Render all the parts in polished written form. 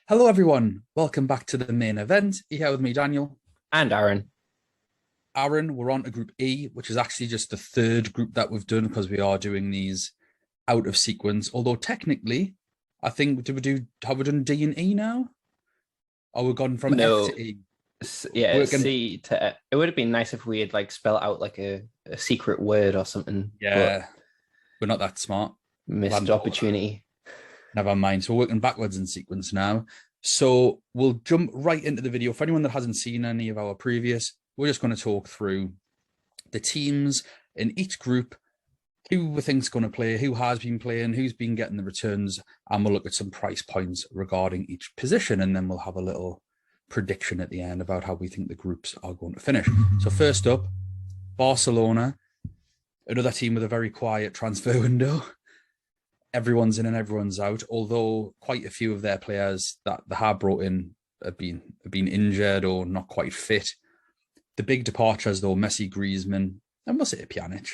Hello, everyone. Welcome back to the main event. You here with me, Daniel. And Aaron. Aaron, we're on to Group E, which is actually just the third group that we've done because we are doing these out of sequence. Although technically, I think have we done D and E now? Or we've gone from F No, to E. yeah, Working, C to F. It would have been nice if we had like spell out like a secret word or something, but yeah, we're not that smart. We missed hadn't thought of that. opportunity. Never mind. So we're working backwards in sequence now. So we'll jump right into the video. For anyone that hasn't seen any of our previous, we're just going to talk through the teams in each group, who we think's going to play, who has been playing, who's been getting the returns, and we'll look at some price points regarding each position, and then we'll have a little prediction at the end about how we think the groups are going to finish. So first up, Barcelona, another team with a very quiet transfer window. Everyone's in and everyone's out, although quite a few of their players that they have brought in have been injured or not quite fit. The big departures, though, Messi, Griezmann, and we'll say Pjanic.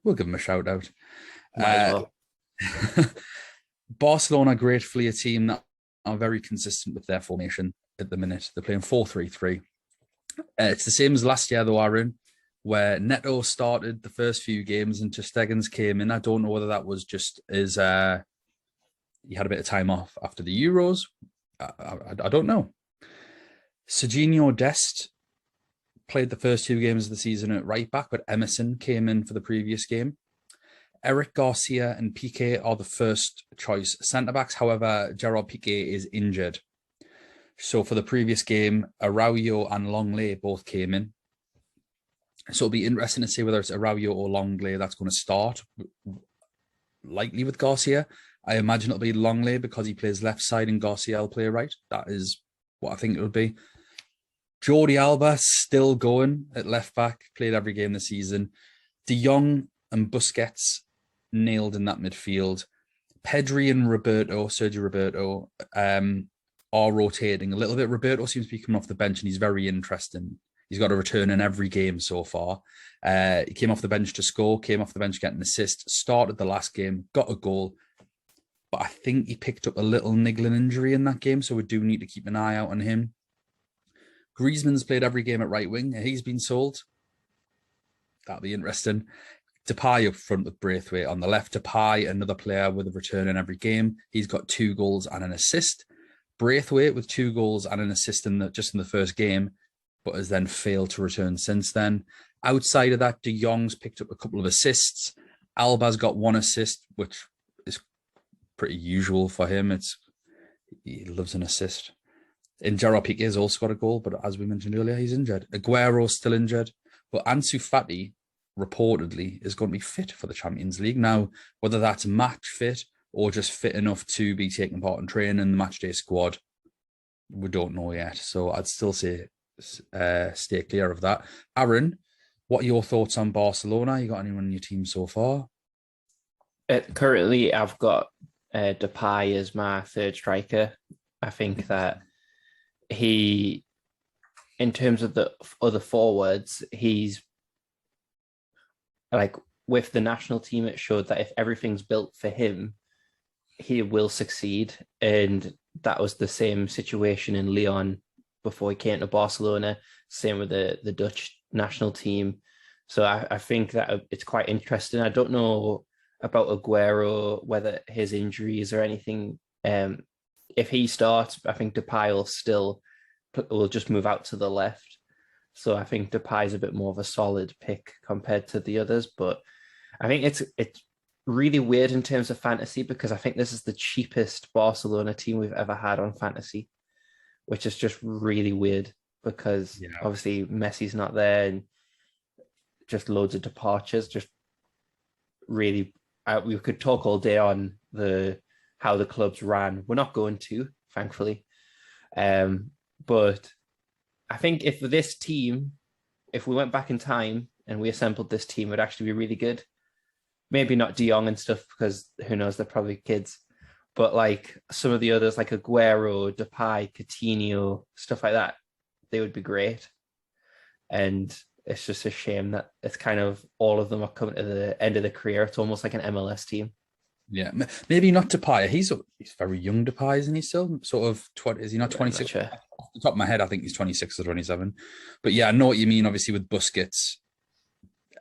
We'll give them a shout out. Might as well. Barcelona, gratefully, a team that are very consistent with their formation at the minute. They're playing 4-3-3. It's the same as last year, though, Aaron, where Neto started the first few games and ter Stegens came in. I don't know whether that was just as he had a bit of time off after the Euros. I don't know. Serginho Dest played the first two games of the season at right back, but Emerson came in for the previous game. Eric Garcia and Piqué are the first choice centre-backs. However, Gerard Piqué is injured. So for the previous game, Araujo and Longley both came in. So it'll be interesting to see whether it's Araujo or Longley that's going to start. Likely with Garcia. I imagine it'll be Longley because he plays left side and Garcia will play right. That is what I think it would be. Jordi Alba still going at left back, played every game this season. De Jong and Busquets nailed in that midfield. Pedri and Sergio Roberto, are rotating a little bit. Roberto seems to be coming off the bench and he's very interesting. He's got a return in every game so far. He came off the bench to score, came off the bench, get an assist, started the last game, got a goal. But I think he picked up a little niggling injury in that game, so we do need to keep an eye out on him. Griezmann's played every game at right wing. He's been sold. That'll be interesting. Depay up front with Braithwaite on the left. Depay, another player with a return in every game. He's got 2 goals and an assist. Braithwaite with 2 goals and an assist just in the first game, but has then failed to return since then. Outside of that, De Jong's picked up a couple of assists. Alba's got 1 assist, which is pretty usual for him. He loves an assist. And Gerard Piqué has also got a goal, but as we mentioned earlier, he's injured. Aguero's still injured, but Ansu Fati reportedly is going to be fit for the Champions League. Now, whether that's match fit or just fit enough to be taking part in training in the matchday squad, we don't know yet. So I'd still say stay clear of that. Aaron, what are your thoughts on Barcelona? You got anyone in your team so far? Currently, I've got Depay as my third striker. I think that he, in terms of the other forwards, he's like with the national team, it showed that if everything's built for him, he will succeed. And that was the same situation in Lyon before he came to Barcelona. Same with the Dutch national team. So I think that it's quite interesting. I don't know about Aguero, whether his injuries or anything. If he starts, I think Depay will just move out to the left. So I think Depay is a bit more of a solid pick compared to the others. But I think it's really weird in terms of fantasy because I think this is the cheapest Barcelona team we've ever had on fantasy, which is just really weird because obviously Messi's not there and just loads of departures. Just really, we could talk all day on how the clubs ran. We're not going to, thankfully. But I think if we went back in time and we assembled this team, it would actually be really good. Maybe not De Jong and stuff because who knows, they're probably kids. But like some of the others, like Aguero, Depay, Coutinho, stuff like that, they would be great. And it's just a shame that it's kind of all of them are coming to the end of the career. It's almost like an MLS team. Yeah, maybe not Depay. He's very young, Depay, isn't he still? Sort of, is he not I'm not 26? sure. Off the top of my head, I think he's 26 or 27. But yeah, I know what you mean, obviously, with Busquets,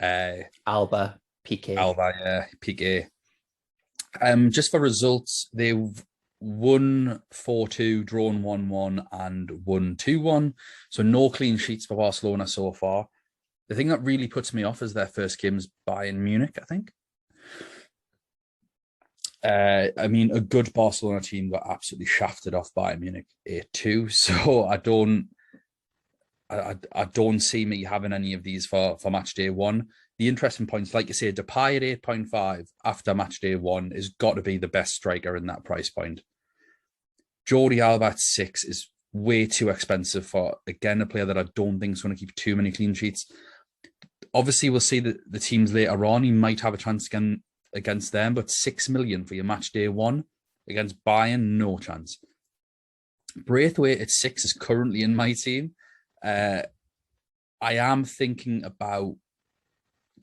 uh, Alba, Piqué. Alba, yeah, Piqué. Just for results, they've won 4-2, drawn 1-1, and won 2-1. So no clean sheets for Barcelona so far. The thing that really puts me off is their first game's Bayern Munich, I think. I mean, a good Barcelona team got absolutely shafted off Bayern Munich 8-2. So I don't see me having any of these for match day one. The interesting points, like you say, Depay at 8.5 after match day one is got to be the best striker in that price point. Jordi Alba at 6 is way too expensive for, again, a player that I don't think is going to keep too many clean sheets. Obviously, we'll see the teams later on. He might have a chance against them, but 6 million for your match day one against Bayern, no chance. Braithwaite at 6 is currently in my team. I am thinking about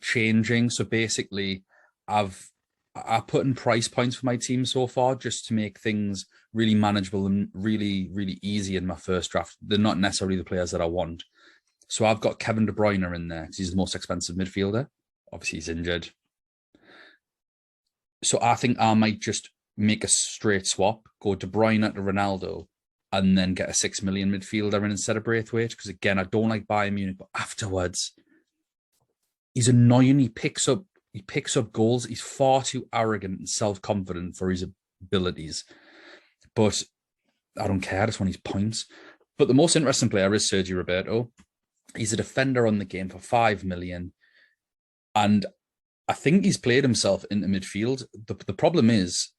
changing. So basically, I put in price points for my team so far just to make things really manageable and really, really easy in my first draft. They're not necessarily the players that I want. So I've got Kevin De Bruyne in there because he's the most expensive midfielder. Obviously, he's injured. So I think I might just make a straight swap, go De Bruyne to Ronaldo, and then get a 6 million midfielder in instead of Braithwaite. Because again, I don't like Bayern Munich, but afterwards, he's annoying. He picks up goals. He's far too arrogant and self-confident for his abilities. But I don't care. I just want his points. But the most interesting player is Sergio Roberto. He's a defender on the game for 5 million. And I think he's played himself into midfield. The problem is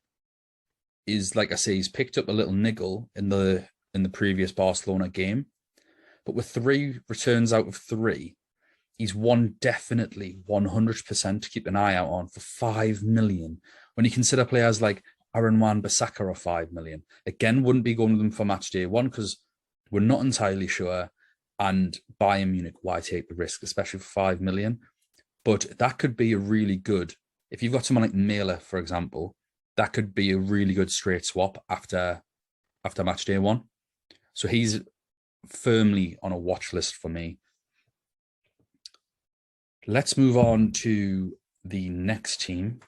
like I say, he's picked up a little niggle in the previous Barcelona game. But with 3 returns out of 3, he's one definitely 100% to keep an eye out on for 5 million. When you consider players like Aaron Wan-Bissaka are 5 million. Again, wouldn't be going to them for match day one because we're not entirely sure. And Bayern Munich, why take the risk, especially for 5 million? But that could be a really good, if you've got someone like Mailer, for example, that could be a really good straight swap after match day one. So he's firmly on a watch list for me. Let's move on to the next team,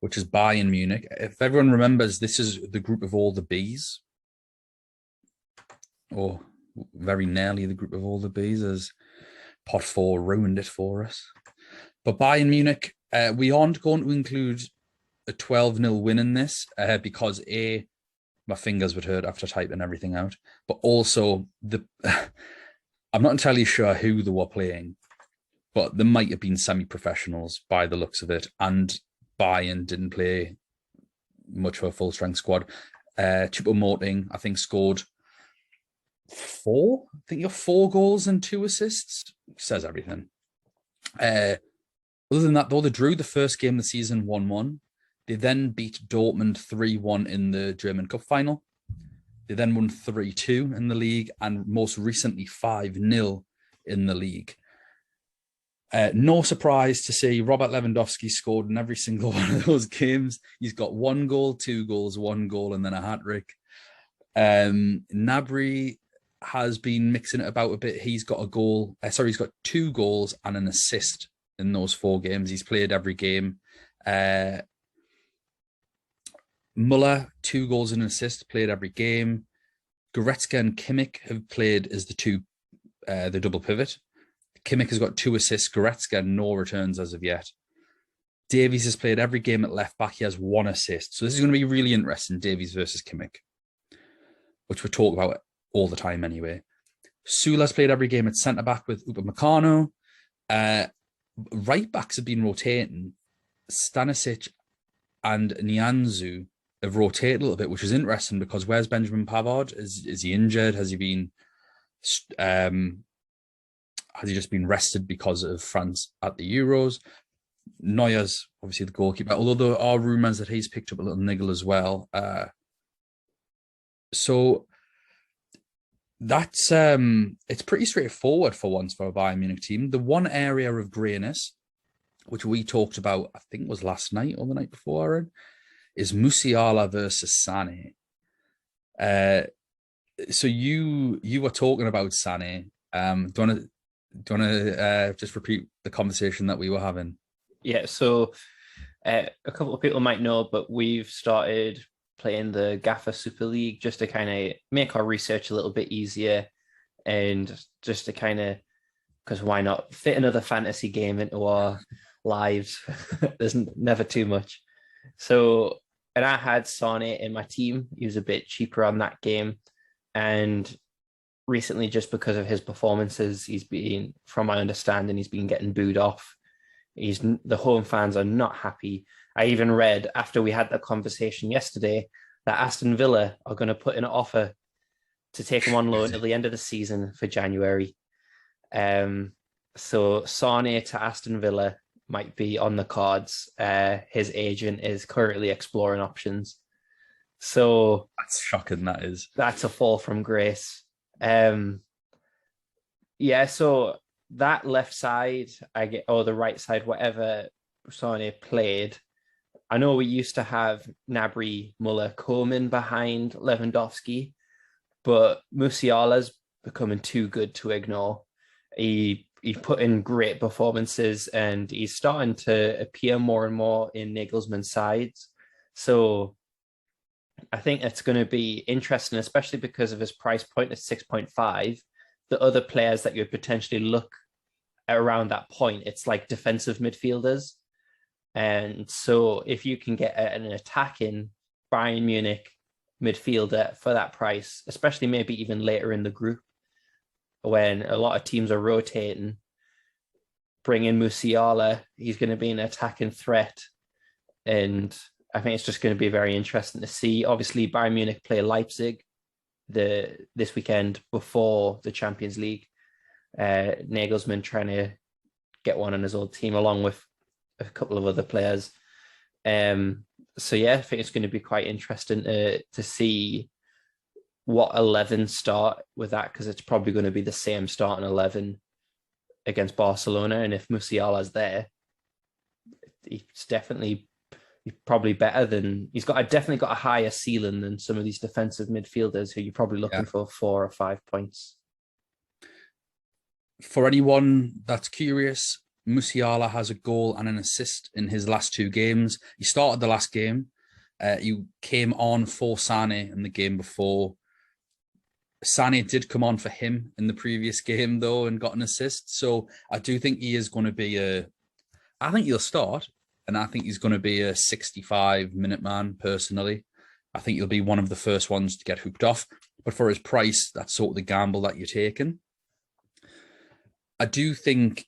which is Bayern Munich. If everyone remembers, this is the group of all the Bs, or very nearly the group of all the Bs, as Pot 4 ruined it for us. But Bayern Munich, we aren't going to include a 12-0 win in this because my fingers would hurt after typing everything out. But also, I'm not entirely sure who they were playing, but there might have been semi-professionals by the looks of it. And Bayern didn't play much of a full-strength squad. Choupo-Moting, I think, scored 4. I think you're 4 goals and 2 assists. Says everything. Other than that, though, they drew the first game of the season 1-1. They then beat Dortmund 3-1 in the German Cup final. They then won 3-2 in the league and most recently 5-0 in the league. No surprise to see Robert Lewandowski scored in every single one of those games. He's got 1 goal, 2 goals, 1 goal, and then a hat-trick. Gnabry has been mixing it about a bit. He's got he's got 2 goals and an assist in those 4 games. He's played every game. Muller, 2 goals and an assist, played every game. Goretzka and Kimmich have played as the double pivot. Kimmich has got 2 assists. Goretzka, no returns as of yet. Davies has played every game at left back. He has 1 assist. So this is going to be really interesting, Davies versus Kimmich, which we talk about all the time anyway. Sula's played every game at centre-back with Upamecano. Right-backs have been rotating. Stanisic and Nianzou have rotated a little bit, which is interesting because where's Benjamin Pavard? Is he injured? Has he been... has he just been rested because of France at the Euros? Neuer's obviously the goalkeeper, although there are rumours that he's picked up a little niggle as well. So that's it's pretty straightforward for once for a Bayern Munich team. The one area of greyness which we talked about, I think it was last night or the night before, Aaron, is Musiala versus Sané. So you were talking about Sané. Do you want to just repeat the conversation that we were having? Yeah, so a couple of people might know, but we've started playing the Gaffer Super League just to kind of make our research a little bit easier and just to kind of, because why not fit another fantasy game into our lives? There's never too much. So, and I had Sane in my team. He was a bit cheaper on that game. And recently, just because of his performances, he's been, from my understanding, he's been getting booed off. The home fans are not happy. I even read after we had that conversation yesterday that Aston Villa are going to put in an offer to take him on loan till the end of the season for January. So Sane to Aston Villa might be on the cards. His agent is currently exploring options. So That's shocking, that is. That's a fall from grace. So that left side, or the right side, whatever Sane played. I know we used to have Gnabry, Muller, Coman behind Lewandowski, but Musiala's becoming too good to ignore. He put in great performances and he's starting to appear more and more in Nagelsmann's sides. So I think it's going to be interesting, especially because of his price point at 6.5. The other players that you would potentially look at around that point, it's like defensive midfielders. And so if you can get an attacking Bayern Munich midfielder for that price, especially maybe even later in the group, when a lot of teams are rotating, bring in Musiala, he's going to be an attacking threat. And I think it's just going to be very interesting to see. Obviously, Bayern Munich play Leipzig this weekend before the Champions League. Nagelsmann trying to get one on his old team along with a couple of other players. So yeah, I think it's going to be quite interesting to see what 11 start with that, because it's probably going to be the same starting 11 against Barcelona. And if Musiala's there, he's probably better than, definitely got a higher ceiling than some of these defensive midfielders who you're probably looking for 4 or 5 points. For anyone that's curious, Musiala has a goal and an assist in his last 2 games. He started the last game. He came on for Sané in the game before. Sané did come on for him in the previous game, though, and got an assist. So I do think he is going to be I think he'll start, and I think he's going to be a 65-minute man, personally. I think he'll be one of the first ones to get hooked off. But for his price, that's sort of the gamble that you're taking. I do think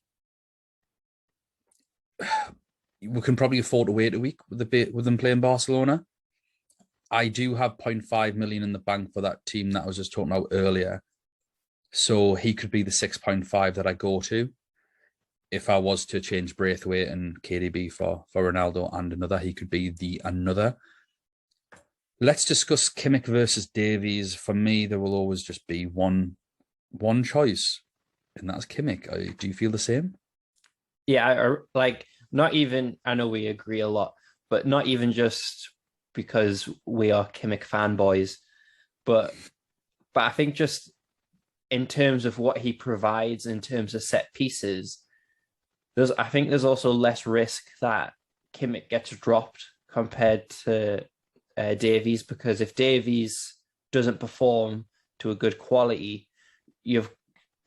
we can probably afford to wait a week with them playing Barcelona. I do have 0.5 million in the bank for that team that I was just talking about earlier. So he could be the 6.5 that I go to. If I was to change Braithwaite and KDB for Ronaldo and another, he could be the another. Let's discuss Kimmich versus Davies. For me, there will always just be one choice, and that's Kimmich. Do you feel the same? Yeah, not even, I know we agree a lot, but not even just because we are Kimmich fanboys, but I think just in terms of what he provides in terms of set pieces, I think there's also less risk that Kimmich gets dropped compared to Davies, because if Davies doesn't perform to a good quality, you've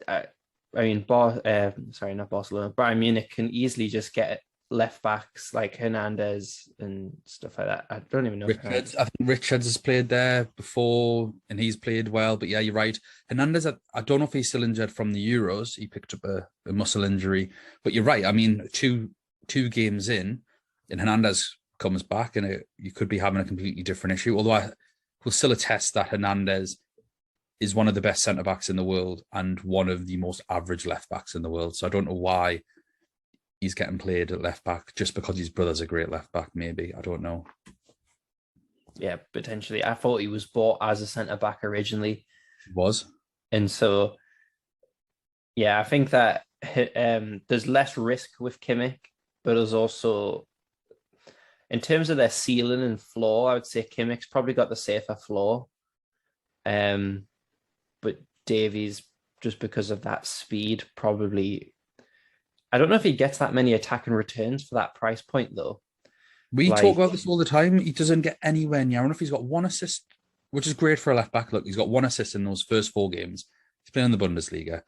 not Barcelona, Bayern Munich can easily just get left backs like Hernandez and stuff like that. I don't even know. I think Richards has played there before and he's played well, but yeah, you're right. Hernandez, I don't know if he's still injured from the Euros. He picked up a muscle injury, but you're right. I mean, two games in, and Hernandez comes back, and you could be having a completely different issue. Although I will still attest that Hernandez is one of the best centre backs in the world and one of the most average left backs in the world. So I don't know why he's getting played at left back, just because his brother's a great left back, maybe. I don't know. Yeah, potentially. I thought he was bought as a centre back originally. He was. And so, yeah, I think that there's less risk with Kimmich but there's also, in terms of their ceiling and floor, I would say Kimmich's probably got the safer floor. But Davies, just because of that speed, probably. I don't know if he gets that many attacking returns for that price point, though. We talk about this all the time. He doesn't get anywhere near. I don't know if he's got one assist, which is great for a left back. Look, he's got one assist in those first 4 games. He's playing in the Bundesliga,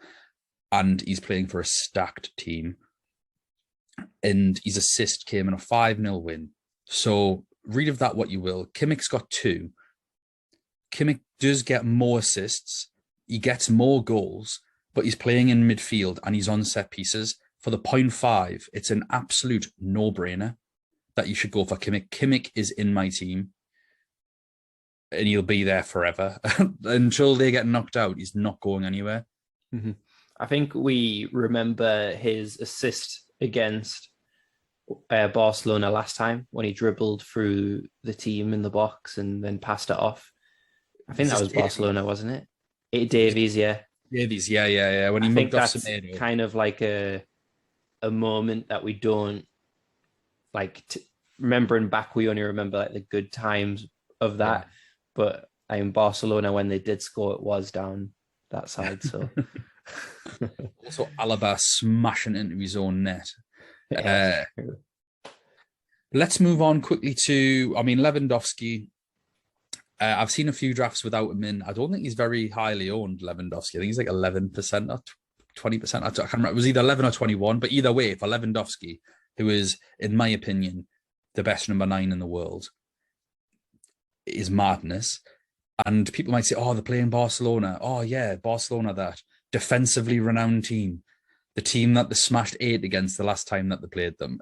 and he's playing for a stacked team. And his assist came in a 5-0 win. So read of that what you will. Kimmich's got 2. Kimmich does get more assists. He gets more goals, but he's playing in midfield and he's on set pieces. For the 0.5, it's an absolute no-brainer that you should go for Kimmich. Kimmich is in my team, and he'll be there forever. Until they get knocked out, he's not going anywhere. Mm-hmm. I think we remember his assist against Barcelona last time when he dribbled through the team in the box and then passed it off. I think that was Barcelona, wasn't it? Davies, yeah. Davies, yeah. When he mugged off Semedo. Kind of like a moment that we don't like. Remembering back, we only remember like the good times of that. Yeah. But in Barcelona, when they did score, it was down that side. So also Alaba smashing into his own net. Let's move on quickly to, Lewandowski. I've seen a few drafts without him in. I don't think he's very highly owned, Lewandowski. I think he's like 11% or 20%. I can't remember. It was either 11 or 21. But either way, for Lewandowski, who is, in my opinion, the best number 9 in the world, is madness. And people might say, oh, they're playing Barcelona. Oh, yeah, Barcelona, that defensively renowned team. The team that they smashed 8 against the last time that they played them.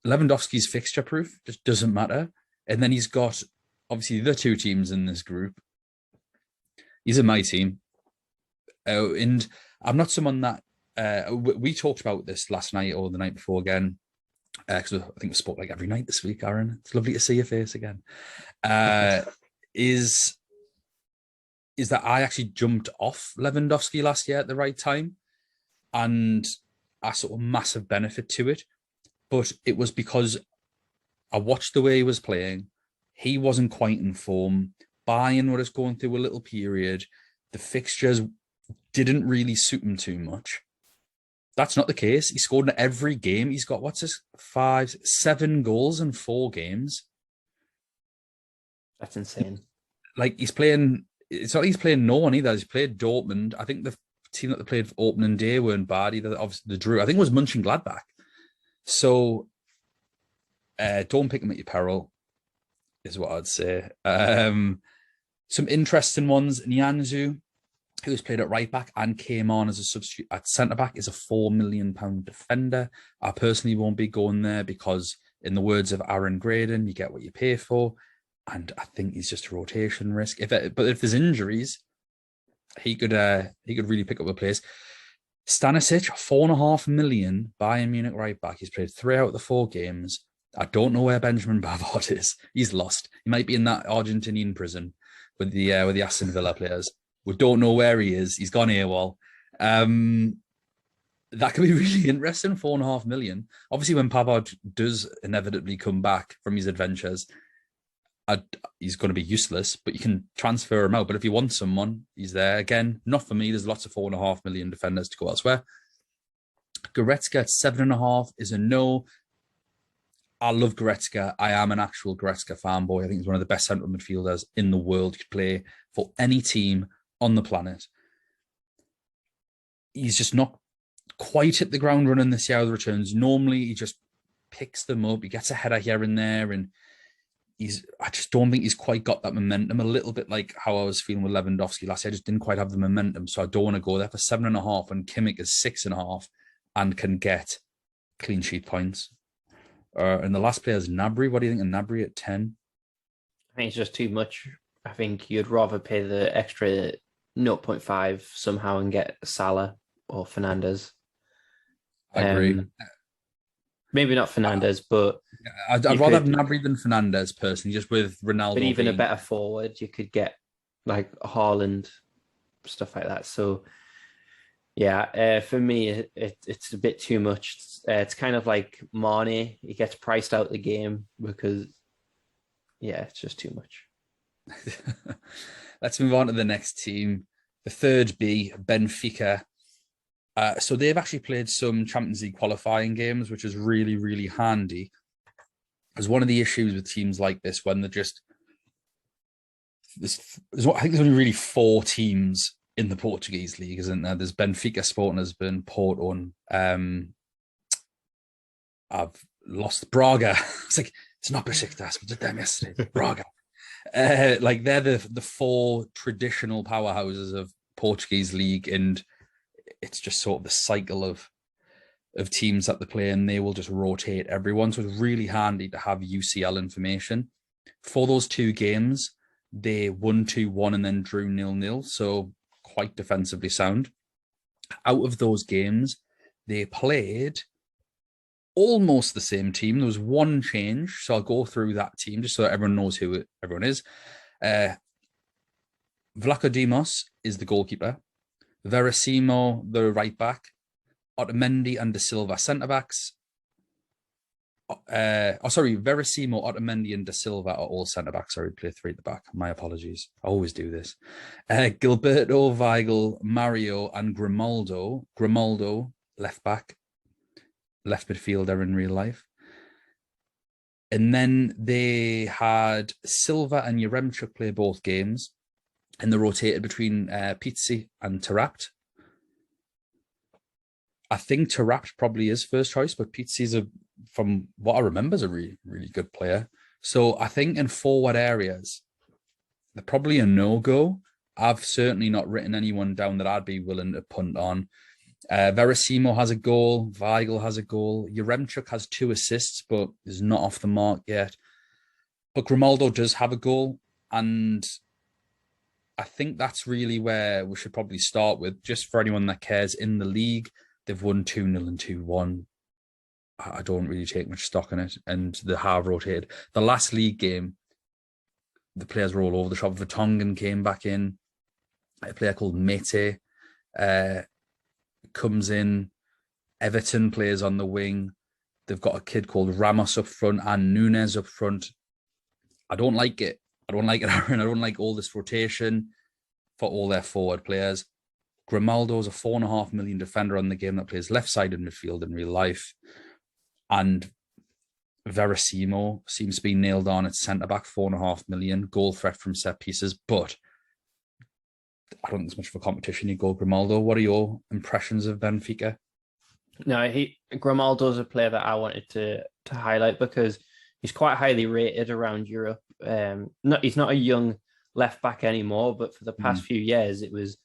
Lewandowski's fixture proof just doesn't matter. And then he's got, obviously, the 2 teams in this group. He's in my team. And I'm not someone that... we talked about this last night or the night before again. Because I think we spoke like every night this week, Aaron. It's lovely to see your face again. Is that I actually jumped off Lewandowski last year at the right time. And I saw a massive benefit to it. But it was because I watched the way he was playing. He wasn't quite in form. Bayern was going through a little period. The fixtures didn't really suit him too much. That's not the case. He scored in every game. He's got, 7 goals in 4 games. That's insane. Like, he's playing... It's not like he's playing no one either. He's played Dortmund. I think the team that they played for opening day weren't bad either. Obviously, they drew. I think it was Mönchengladbach. So, don't pick him at your peril, is what I'd say. Some interesting ones. Nianzou, who's played at right back and came on as a substitute at centre back, is a £4 million defender. I personally won't be going there because, in the words of Aaron Graydon, you get what you pay for. And I think he's just a rotation risk. But if there's injuries, he could really pick up a place. Stanisic, £4.5 million, Bayern Munich right back. He's played 3 out of the 4 games. I don't know where Benjamin Pavard is. He's lost. He might be in that Argentinian prison with the Aston Villa players. We don't know where he is. He's gone AWOL. That could be really interesting. £4.5 million. Obviously, when Pavard does inevitably come back from his adventures, he's going to be useless, but you can transfer him out. But if you want someone, he's there. Again, not for me. There's lots of £4.5 million defenders to go elsewhere. Goretzka at 7.5 is a no. I love Goretzka. I am an actual Goretzka fanboy. I think he's one of the best central midfielders in the world. He could play for any team on the planet. He's just not quite hit the ground running this year with returns. Normally, he just picks them up. He gets a header here and there, and I just don't think he's quite got that momentum. A little bit like how I was feeling with Lewandowski last year. I just didn't quite have the momentum. So I don't want to go there for 7.5 when Kimmich is 6.5 and can get clean sheet points. And the last player is Gnabry. What do you think of Gnabry at 10? I think it's just too much. I think you'd rather pay the extra 0.5 somehow and get Salah or Fernandes. I agree. Maybe not Fernandes, but... I'd rather have Gnabry than Fernandes, personally, just with Ronaldo. But even a better forward, you could get like Haaland, stuff like that. So Yeah, for me, it's a bit too much. It's kind of like Mane. He gets priced out the game because, yeah, it's just too much. Let's move on to the next team. The third B, Benfica. So they've actually played some Champions League qualifying games, which is really, really handy. Because one of the issues with teams like this, when they're just I think there's only really four teams in the Portuguese league, isn't there? There's Benfica, Sporting Lisbon, Porto, and I've lost Braga. It's like it's not Besiktas. We did them yesterday. Braga. Like they're the four traditional powerhouses of Portuguese league, and it's just sort of the cycle of teams that they play, and they will just rotate everyone. So it's really handy to have UCL information for those two games. They won 2-1 and then drew 0-0, so quite defensively sound. Out of those games, they played almost the same team. There was one change, so I'll go through that team just so that everyone knows who everyone is. Vlachodimos is the goalkeeper. Verasimo, the right back. Otamendi and De Silva centre-backs. Verasimo, Otamendi and De Silva are all centre-backs. Sorry, play three at the back. My apologies. I always do this. Gilberto, Weigl, Mario and Grimaldo. Grimaldo, left back. Left midfielder in real life. And then they had Silva and Yaremchuk play both games. And they rotated between Pizzi and Tarapt. I think Tarapt probably is first choice, but Pizzi's from what I remember, is a really, really good player. So I think in forward areas, they're probably a no-go. I've certainly not written anyone down that I'd be willing to punt on. Verasimo has a goal. Weigl has a goal. Yaremchuk has 2 assists, but is not off the mark yet. But Grimaldo does have a goal. And I think that's really where we should probably start with, just for anyone that cares. In the league, they've won 2-0 and 2-1. I don't really take much stock in it. And they have rotated. The last league game, the players were all over the shop. Vertonghen came back in. A player called Mete comes in. Everton plays on the wing. They've got a kid called Ramos up front and Nunes up front. I don't like it. Aaron. I don't like all this rotation for all their forward players. Grimaldo's a 4.5 million defender on the game that plays left-sided midfield in real life. And Verasimo seems to be nailed on at centre-back, 4.5 million, goal threat from set pieces. But I don't think there's much of a competition. You go Grimaldo. What are your impressions of Benfica? No, Grimaldo's a player that I wanted to highlight because he's quite highly rated around Europe. He's not a young left back anymore, but for the past few years, it was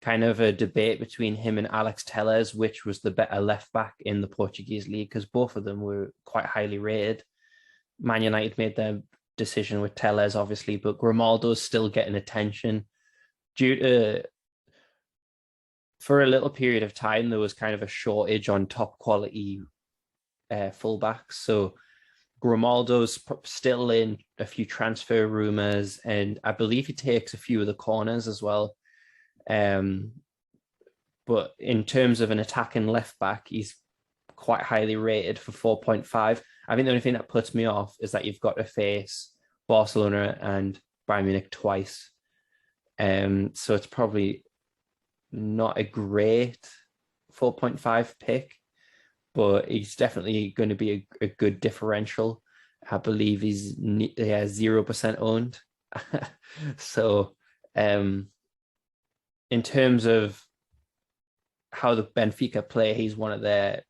kind of a debate between him and Alex Telles, which was the better left back in the Portuguese league, because both of them were quite highly rated. Man United made their decision with Telles, obviously, but Grimaldo's still getting attention due to, for a little period of time, there was kind of a shortage on top quality fullbacks. So Grimaldo's still in a few transfer rumors, and I believe he takes a few of the corners as well. But in terms of an attacking left back, he's quite highly rated for 4.5. I think the only thing that puts me off is that you've got to face Barcelona and Bayern Munich twice. So it's probably not a great 4.5 pick, but he's definitely going to be a good differential. I believe he has 0% owned. So in terms of how the Benfica play, he's one of their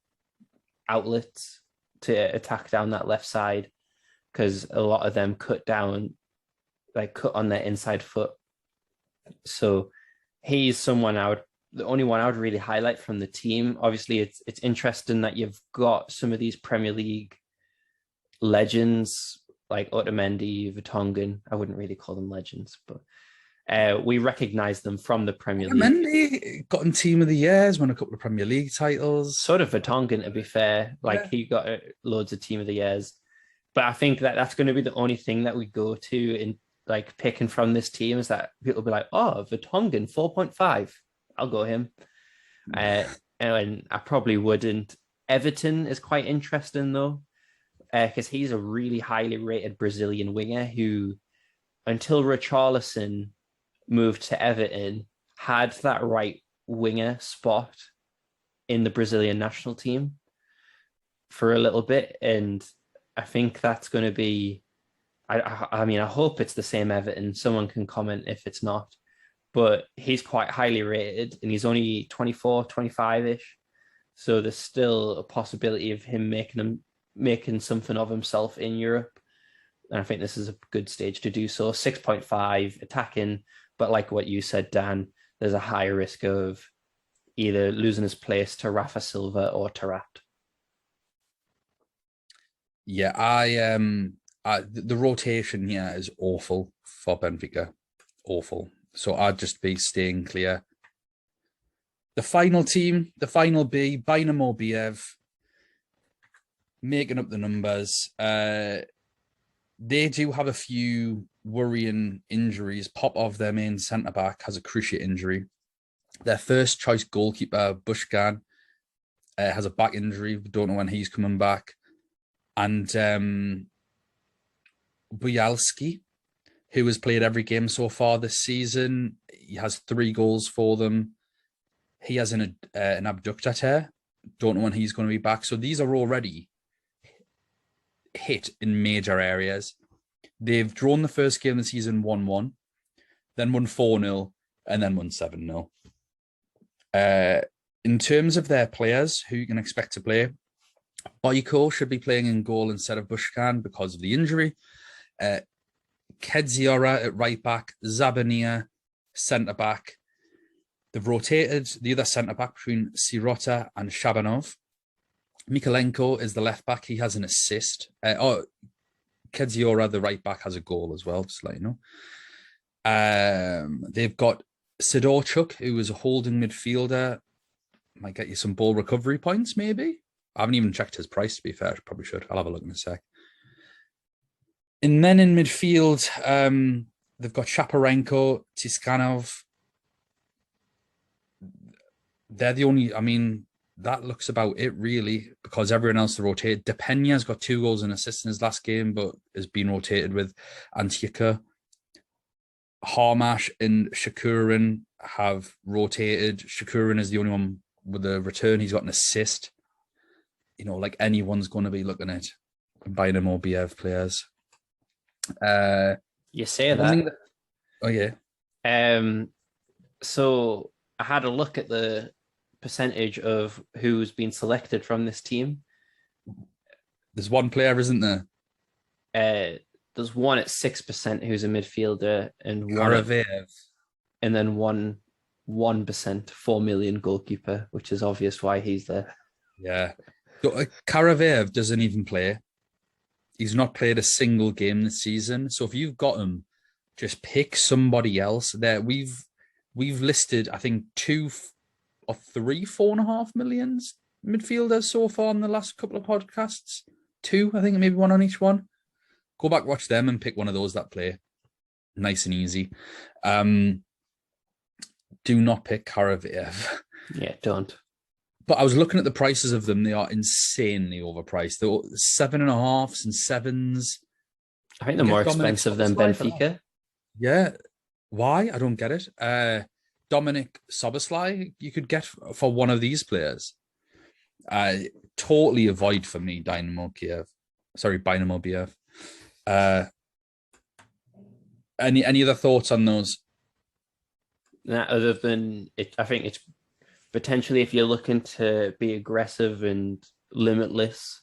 outlets to attack down that left side, because a lot of them cut on their inside foot. So he's someone the only one I would really highlight from the team. Obviously, it's interesting that you've got some of these Premier League legends like Otamendi, Vertonghen. I wouldn't really call them legends, but we recognize them from the Premier League. Otamendi got in Team of the Years, won a couple of Premier League titles. Sort of Vertonghen, to be fair. He got loads of Team of the Years. But I think that's going to be the only thing that we go to in picking from this team, is that people will be like, oh, Vertonghen, 4.5. I'll go him. And I probably wouldn't. Everton is quite interesting though, because he's a really highly rated Brazilian winger who, until Richarlison moved to Everton, had that right winger spot in the Brazilian national team for a little bit. And I think that's going to be, I mean, I hope it's the same Everton. Someone can comment if it's not, but he's quite highly rated and he's only 24, 25-ish. So there's still a possibility of him making something of himself in Europe. And I think this is a good stage to do so. 6.5 attacking, but like what you said, Dan, there's a high risk of either losing his place to Rafa Silva or Tarat. Yeah, the rotation here is awful for Benfica. Awful. So I'd just be staying clear. The final team, the final B, Dynamo Biev, making up the numbers. They do have a few worrying injuries. Popov, their main centre-back, has a cruciate injury. Their first choice goalkeeper, Bushkan, has a back injury. We don't know when he's coming back. And Bujalski, who has played every game so far this season, he has 3 goals for them. He has an abductor tear. Don't know when he's going to be back. So these are already hit in major areas. They've drawn the first game of the season 1-1, then won 4-0, and then won 7-0. In terms of their players, who you can expect to play, Boyko should be playing in goal instead of Bushkan because of the injury. Kedziora at right back, Zabania centre back. They've rotated the other centre back between Sirota and Shabanov. Mikalenko is the left back. He has an assist. Kedziora, the right back, has a goal as well, just to let you know. They've got Sidorchuk, who is a holding midfielder. Might get you some ball recovery points, maybe. I haven't even checked his price, to be fair. I probably should. I'll have a look in a sec. And then in midfield, they've got Shaparenko, Tiskanov. They're the only, I mean, that looks about it, really, because everyone else rotated. Depenya's got 2 goals and assists in his last game, but has been rotated with Antiyaka. Harmash and Shakurin have rotated. Shakurin is the only one with a return. He's got an assist. You know, like anyone's going to be looking at Bynamo Biev players. You say that. Oh, yeah. So I had a look at the percentage of who's been selected from this team. There's one player, isn't there? There's one at 6% who's a midfielder, and then 1%, 4 million goalkeeper, which is obvious why he's there. Yeah. Karavev doesn't even play. He's not played a single game this season. So if you've got him, just pick somebody else. There, we've listed, I think, 2 or 3, 4.5 million midfielders so far in the last couple of podcasts. 2, I think, maybe 1 on each one. Go back, watch them, and pick one of those that play. Nice and easy. Do not pick Karavev. Yeah, don't. But I was looking at the prices of them. They are insanely overpriced. They're 7.5s and 7s. I think they're more expensive than Benfica. Yeah. Why? I don't get it. Dominic Soboslai, you could get for one of these players. Totally avoid for me, Dynamo Kiev. Sorry, Bynamo Biev. Any other thoughts on those? Other than it, I think it's potentially, if you're looking to be aggressive and limitless,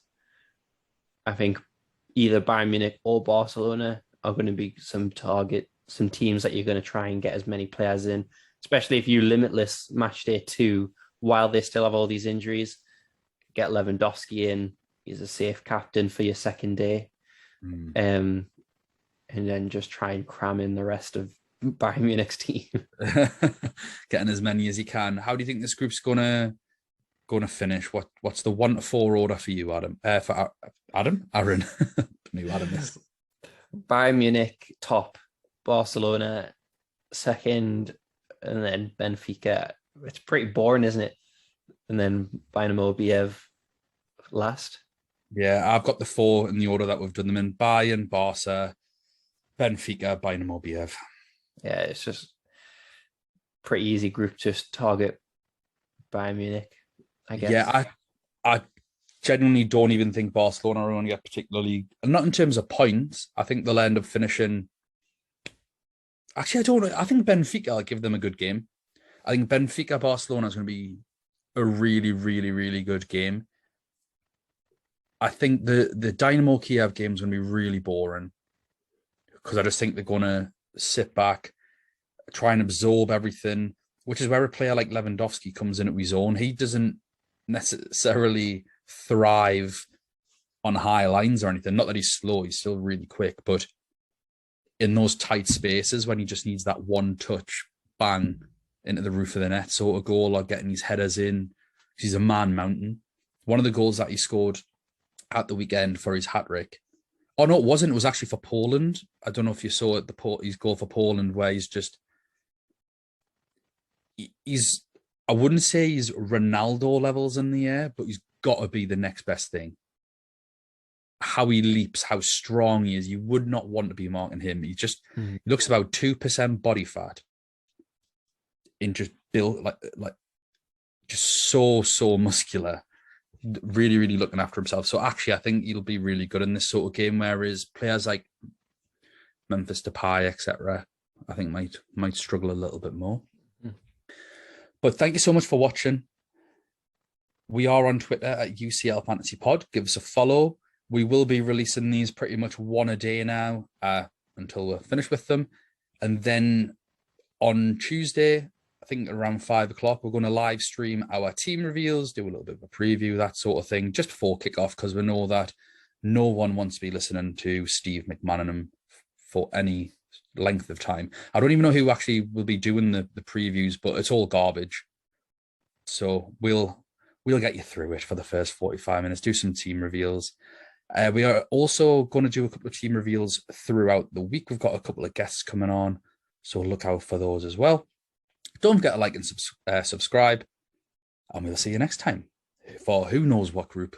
I think either Bayern Munich or Barcelona are going to be some teams that you're going to try and get as many players in, especially if you limitless match day 2 while they still have all these injuries. Get Lewandowski in. He's a safe captain for your second day. And then just try and cram in the rest of Bayern Munich's team. Getting as many as he can. How do you think this group's gonna finish? What's the 1 to 4 order for you, Adam? Aaron. New Adam is. Bayern Munich top, Barcelona second, and then Benfica. It's pretty boring, isn't it? and then Bynamo Biev last. Yeah, I've got the 4 in the order that we've done them in: Bayern, Barca, Benfica, Dynamo Kiev. Yeah, it's just pretty easy group. Just target Bayern Munich, I guess. Yeah, I genuinely don't even think Barcelona are going to get particularly, not in terms of points. I think they'll end up finishing. Actually, I don't know. I think Benfica will give them a good game. I think Benfica Barcelona is going to be a really, really, really good game. I think the Dynamo Kiev game is going to be really boring because I just think they're going to sit back, try and absorb everything, which is where a player like Lewandowski comes in at his own. He doesn't necessarily thrive on high lines or anything. Not that he's slow, he's still really quick, but in those tight spaces when he just needs that one touch, bang, into the roof of the net sort of goal, or getting his headers in, he's a man mountain. One of the goals that he scored at the weekend for his hat-trick, oh no, it wasn't, it was actually for Poland. I don't know if you saw it, his goal for Poland, where he's I wouldn't say he's Ronaldo levels in the air, but he's got to be the next best thing. How he leaps, how strong he is, you would not want to be marking him. He looks about 2% body fat, in just built like just so muscular, really, really looking after himself. So actually, I think he'll be really good in this sort of game. Whereas players like Memphis Depay, etc., I think might struggle a little bit more. But thank you so much for watching. We are on Twitter at UCL Fantasy Pod. Give us a follow. We will be releasing these pretty much one a day now until we're finished with them. And then on Tuesday, I think around 5 o'clock, we're going to live stream our team reveals, do a little bit of a preview, that sort of thing, just before kickoff, because we know that no one wants to be listening to Steve McManaman for any length of time. I don't even know who actually will be doing the previews, but it's all garbage. So we'll get you through it for the first 45 minutes, do some team reveals. We are also going to do a couple of team reveals throughout the week. We've got a couple of guests coming on, so look out for those as well. Don't forget to like and subscribe, and we'll see you next time for who knows what group.